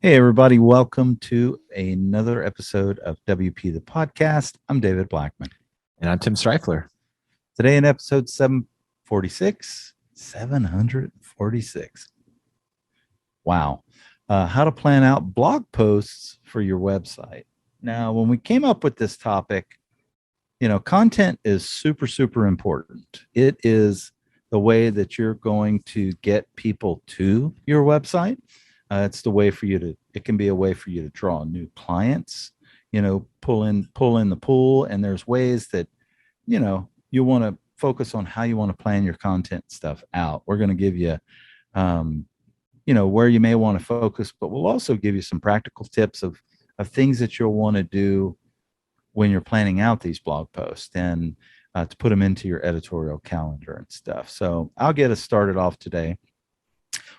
Hey, everybody. Welcome to another episode of WP the Podcast. I'm David Blackman. And I'm Tim Streifler. Today in episode 746. Wow. How to plan out blog posts for your website. Now, when we came up with this topic, content is super, super important. It is the way that you're going to get people to your website. It's the way for you to, it can be a way for you to draw new clients, pull in the pool. And there's ways that, you want to focus on how you want to plan your content stuff out. We're going to give you, where you may want to focus, but we'll also give you some practical tips of things that you'll want to do when you're planning out these blog posts and to put them into your editorial calendar and stuff. So I'll get us started off today.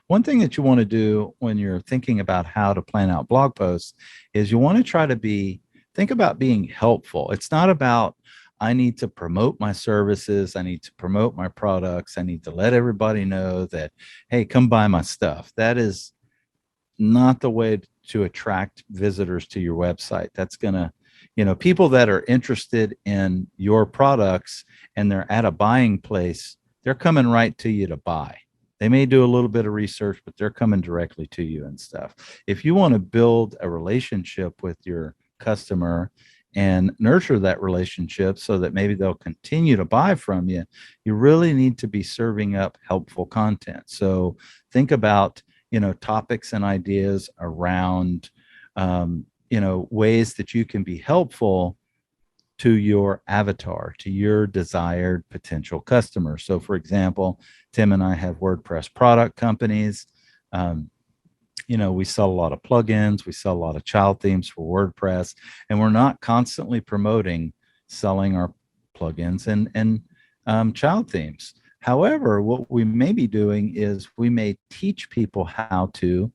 One thing that you want to do when you're thinking about how to plan out blog posts is you want to try to think about being helpful. It's not about, I need to promote my services. I need to promote my products. I need to let everybody know that, hey, come buy my stuff. That is not the way to attract visitors to your website. That's going to, people that are interested in your products and they're at a buying place, they're coming right to you to buy. They may do a little bit of research, but they're coming directly to you and stuff. If you want to build a relationship with your customer and nurture that relationship so that maybe they'll continue to buy from you, you really need to be serving up helpful content. So think about, topics and ideas around, ways that you can be helpful to your avatar, to your desired potential customer. So, for example, Tim and I have WordPress product companies. We sell a lot of plugins, we sell a lot of child themes for WordPress, and we're not constantly promoting selling our plugins and child themes. However, what we may be doing is we may teach people how to,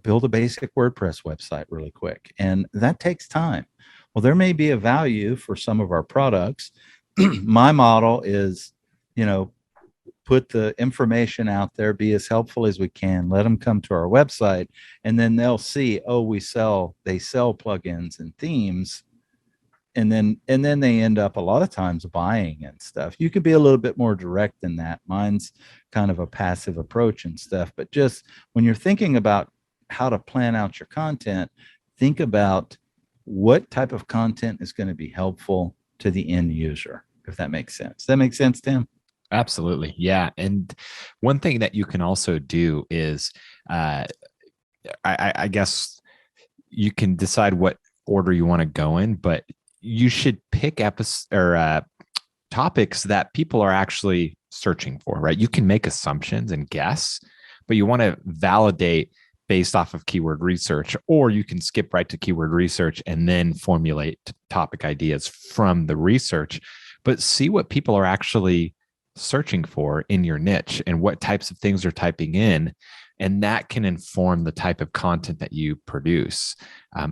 build a basic WordPress website really quick, and that takes time. Well, there may be a value for some of our products. My model is, put the information out there, be as helpful as we can, let them come to our website, and then they'll see, oh, they sell plugins and themes. And then they end up a lot of times buying and stuff. You could be a little bit more direct than that. Mine's kind of a passive approach and stuff, but just when you're thinking about how to plan out your content, think about what type of content is going to be helpful to the end user, if that makes sense. Does that make sense, Tim? Absolutely. Yeah. And one thing that you can also do is, I guess you can decide what order you want to go in, but you should pick topics that people are actually searching for, right? You can make assumptions and guess, but you want to validate based off of keyword research, or you can skip right to keyword research and then formulate topic ideas from the research, but see what people are actually searching for in your niche and what types of things they're typing in. And that can inform the type of content that you produce.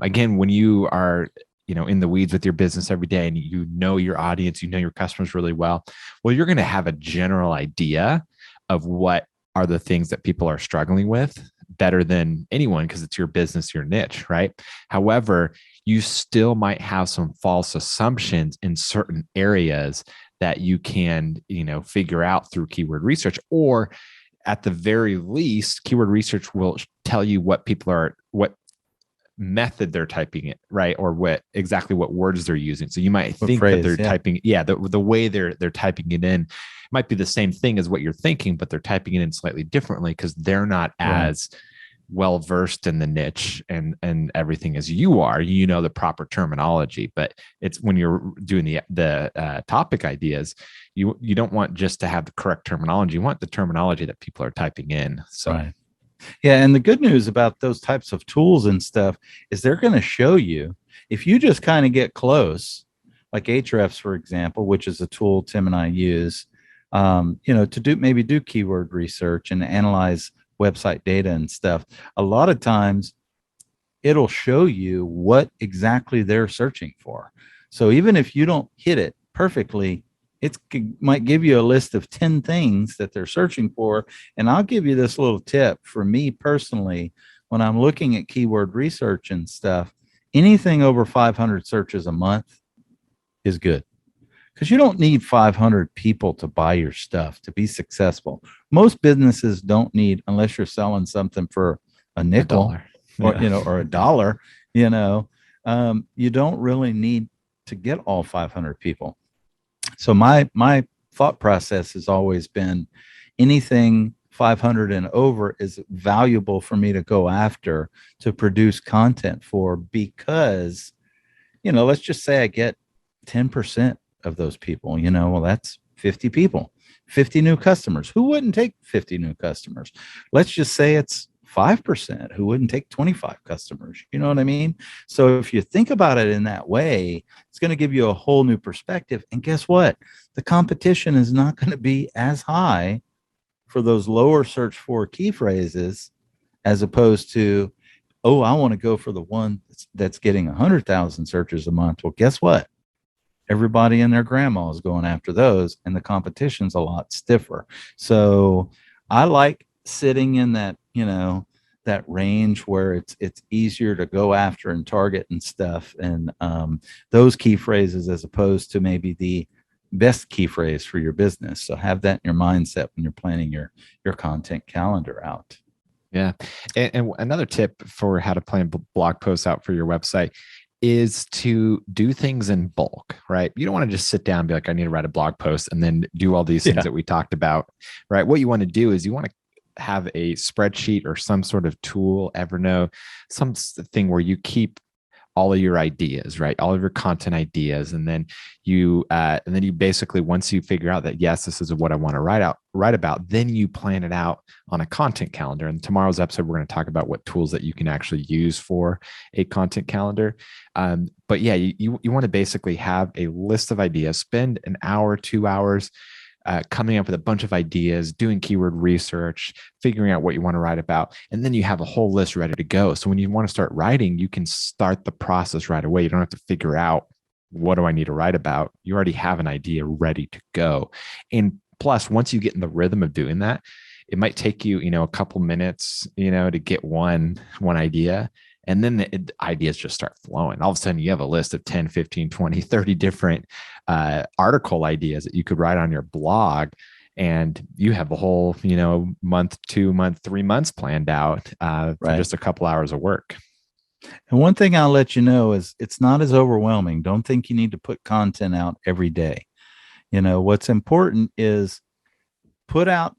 Again, when you are in the weeds with your business every day and you know your audience, you know your customers really well, you're going to have a general idea of what are the things that people are struggling with better than anyone because it's your business, your niche, right? However, you still might have some false assumptions in certain areas that you can, figure out through keyword research, or at the very least, keyword research will tell you what method they're typing it, right? Or what words they're using. So you might think that they're typing, the way they're typing it in might be the same thing as what you're thinking, but they're typing it in slightly differently because they're not as well versed in the niche and everything as you are. The proper terminology, but it's when you're doing the topic ideas, you don't want just to have the correct terminology. You want the terminology that people are typing in. So. Right. Yeah. And the good news about those types of tools and stuff is they're going to show you if you just kind of get close, like Ahrefs, for example, which is a tool Tim and I use, to do keyword research and analyze website data and stuff. A lot of times it'll show you what exactly they're searching for. So even if you don't hit it perfectly, it might give you a list of 10 things that they're searching for. And I'll give you this little tip for me personally. when I'm looking at keyword research and stuff, anything over 500 searches a month is good, because you don't need 500 people to buy your stuff to be successful. Most businesses don't need, unless you're selling something for a A nickel dollar. or, Yeah. or a dollar, you know, you don't really need to get all 500 people. So my thought process has always been anything 500 and over is valuable for me to go after, to produce content for, because, let's just say I get 10% of those people, well, that's 50 people, 50 new customers. Who wouldn't take 50 new customers? Let's just say it's 5%. Who wouldn't take 25 customers? You know what I mean? So if you think about it in that way, it's going to give you a whole new perspective. And guess what? The competition is not going to be as high for those lower search for key phrases, as opposed to, oh, I want to go for the one that's getting 100,000 searches a month. Well, guess what? Everybody and their grandma is going after those, and the competition's a lot stiffer. So I like sitting in that, that range where it's easier to go after and target and stuff, and those key phrases, as opposed to maybe the best key phrase for your business. So have that in your mindset when you're planning your content calendar out. Yeah. And another tip for how to plan blog posts out for your website is to do things in bulk, right? You don't want to just sit down and be like, I need to write a blog post and then do all these things that we talked about, right? What you want to do is you want to have a spreadsheet or some sort of tool, Evernote, something where you keep all of your ideas, right? All of your content ideas. And then you basically, once you figure out that, yes, this is what I want to write about, then you plan it out on a content calendar. And tomorrow's episode, we're going to talk about what tools that you can actually use for a content calendar. But yeah, you want to basically have a list of ideas, spend an hour, 2 hours, coming up with a bunch of ideas, doing keyword research, figuring out what you want to write about, and then you have a whole list ready to go. So when you want to start writing, you can start the process right away. You don't have to figure out, what do I need to write about? You already have an idea ready to go. And plus, once you get in the rhythm of doing that, it might take you, a couple minutes, to get one idea. And then the ideas just start flowing. All of a sudden, you have a list of 10, 15, 20, 30 different article ideas that you could write on your blog. And you have a whole, month, 2 month, 3 months planned out for just a couple hours of work. And one thing I'll let you know is it's not as overwhelming. Don't think you need to put content out every day. What's important is put out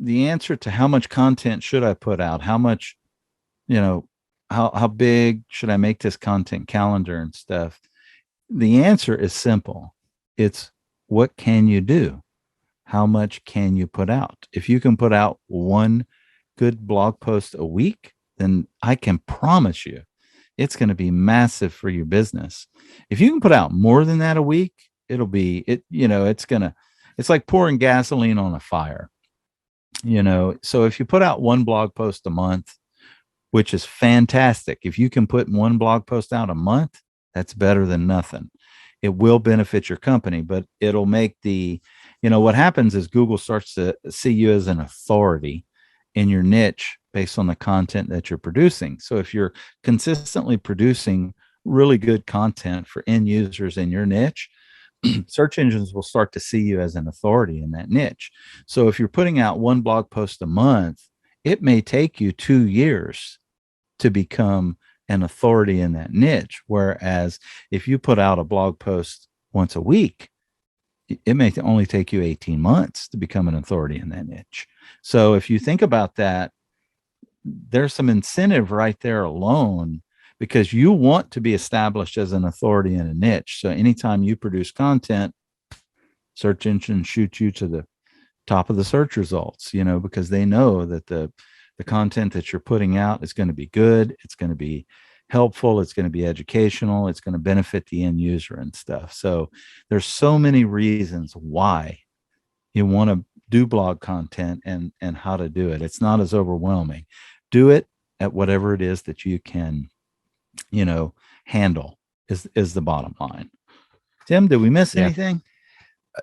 the answer to how much content should I put out? How much, how big should I make this content calendar and stuff? The answer is simple. It's, what can you do? How much can you put out? If you can put out one good blog post a week, then I can promise you it's going to be massive for your business. If you can put out more than that a week, it's like pouring gasoline on a fire. So if you put out one blog post a month, which is fantastic. If you can put one blog post out a month, that's better than nothing. It will benefit your company, but it'll make what happens is Google starts to see you as an authority in your niche based on the content that you're producing. So if you're consistently producing really good content for end users in your niche, search engines will start to see you as an authority in that niche. So if you're putting out one blog post a month, it may take you 2 years to become an authority in that niche. Whereas if you put out a blog post once a week, it may only take you 18 months to become an authority in that niche. So if you think about that, there's some incentive right there alone, because you want to be established as an authority in a niche. So anytime you produce content, search engines shoot you to the top of the search results, because they know that the content that you're putting out is going to be good. It's going to be helpful. It's going to be educational. It's going to benefit the end user and stuff. So there's so many reasons why you want to do blog content and how to do it. It's not as overwhelming. Do it at whatever it is that you can, handle is the bottom line. Tim, did we miss anything?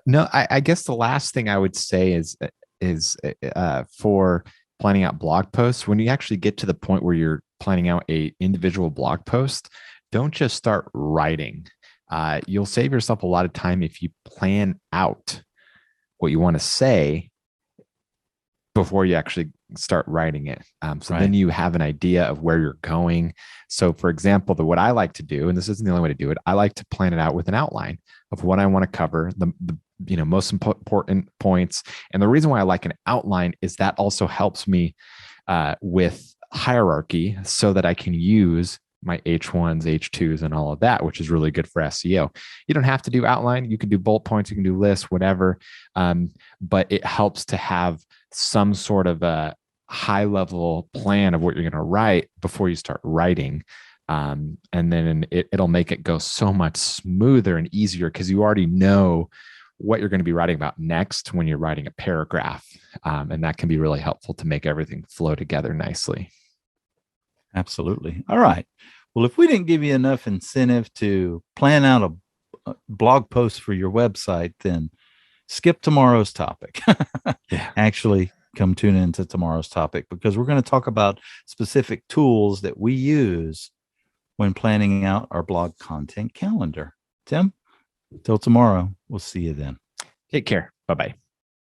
No, I guess the last thing I would say is for planning out blog posts, when you actually get to the point where you're planning out a individual blog post, don't just start writing. You'll save yourself a lot of time if you plan out what you want to say before you actually start writing it. So Right. then you have an idea of where you're going. So for example, what I like to do, and this isn't the only way to do it, I like to plan it out with an outline of what I want to cover, the most important points. And the reason why I like an outline is that also helps me with hierarchy so that I can use my H1s, H2s, and all of that, which is really good for SEO. You don't have to do outline. You can do bullet points, you can do lists, whatever. But it helps to have some sort of a high level plan of what you're going to write before you start writing. And then it'll make it go so much smoother and easier because you already know what you're going to be writing about next when you're writing a paragraph. And that can be really helpful to make everything flow together nicely. Absolutely. All right. Well, if we didn't give you enough incentive to plan out a blog post for your website, then skip tomorrow's topic. Yeah. Actually, come tune into tomorrow's topic because we're going to talk about specific tools that we use when planning out our blog content calendar. Tim, till tomorrow, we'll see you then. Take care. Bye-bye.